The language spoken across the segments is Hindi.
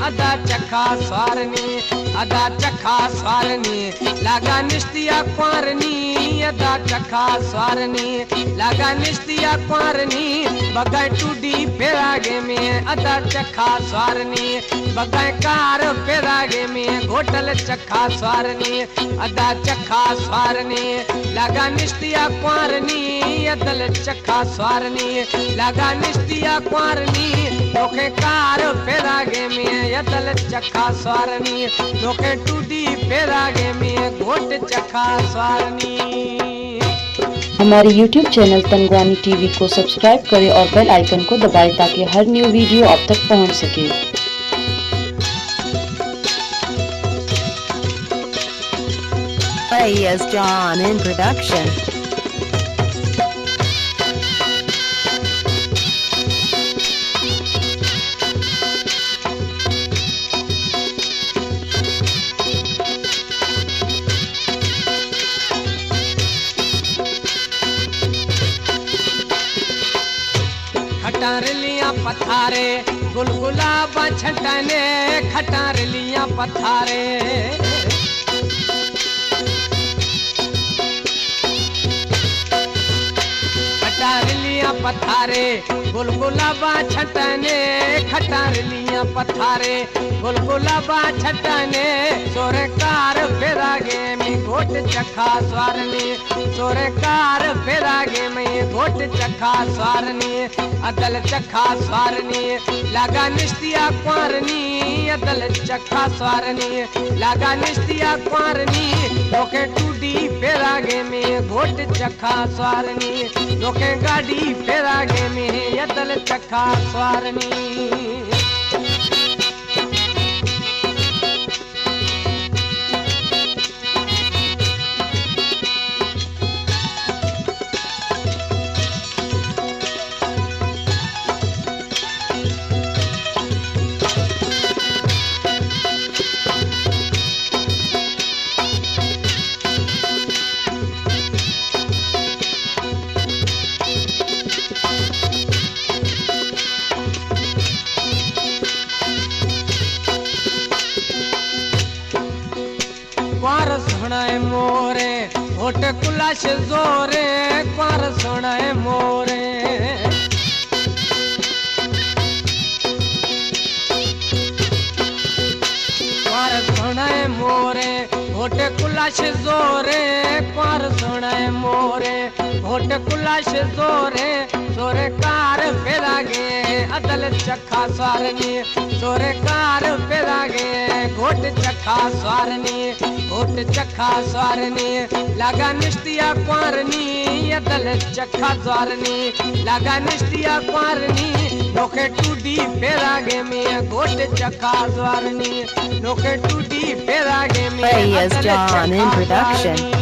अदा चखा स्वारनी, अदा चखा स्वारनी, लागा निस्तिया क्वारनी, अदा चखा स्वारनी, लागा निस्तिया क्वारनी, बगाए टूडी फेरागे में अदा चखा स्वारनी, बगाए कार फेरागे में घोटल चखा स्वारनी, अदा चखा स्वारनी, लागा निस्तिया क्वारनी, अदल चखा स्वारनी, लागा निस्तिया क्वारनी, लोके कार फेरागे में अदल चखा स्वारनी, लोके टूडी फेरागे में घोट चखा स्वारनी। हमारे YouTube चैनल तंगवानी टीवी को सब्सक्राइब करें और बेल आइकन को दबाएं ताकि हर न्यू वीडियो आप तक पहुंच सके। Play as John in production. खटार लिया पथारे गुलगुला बछटने, खटार लिया पथारे, खटार लिया पथारे गुलगुला बछटने, खटार लिया पथारे गुलगुला बछटने, सोरे कार फेरागे में घोट चखा स्वारनी, सोरे कार फेरागे में घोट चखा स्वारनी, अदल चखा स्वारनी, लागा निस्तिया क्वारनी, अदल चखा स्वारनी, लागा निस्तिया क्वारनी, लोके टूडी फेरागे में घोट चखा स्वारनी, लोके गाड़ी फेरागे में अदल चखा स्वारनी। क्वार सुनाए मोरे होठ कुलाश जोरे, क्वार सुनाए मोरे, क्वार सुनाए मोरे होठ कुलाश जोरे, क्वार सुनाए मोरे होठ कुलाश जोरे, सोरे कार फेरागे अदल चखा स्वारनी, सोरे कार फेरागे घोट चखा स्वारनी, घोट चखा स्वारनी, लागा निस्तिया क्वारनी, अदल चखा स्वारनी, लागा निस्तिया क्वारनी, लोके टूडी फेरागे में घोट चखा स्वारनी, लोके टूडी फेरागे में Play as अदल John in चखा production. स्वारनी।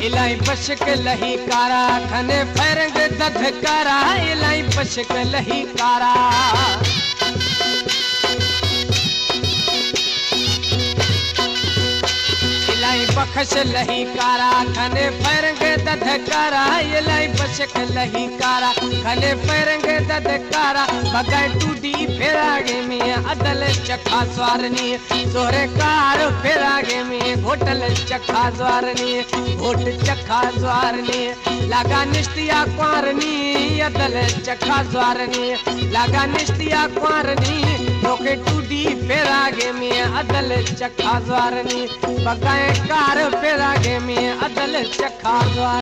इलाई बशक लही कारा खने फरंग दध कारा, इलाई बशक लही कारा, इलाई बखश लही कारा खने फरंग दध कारा, इलाई बशक लही कारा खने फरंग दध कारा, बगाए टूडी फेरागे में अदल चखा स्वारनी, सोरे कार फेरागे में घोटल चखा स्वारनी, घोट चखा स्वारनी, लागा निस्तिया क्वारनी, अदल चखा स्वारनी, लागा निस्तिया क्वारनी, लोके टूडी फेरागे में अदल चखा स्वारनी, बगाए कार फेरागे में अदल चखा स्वारनी।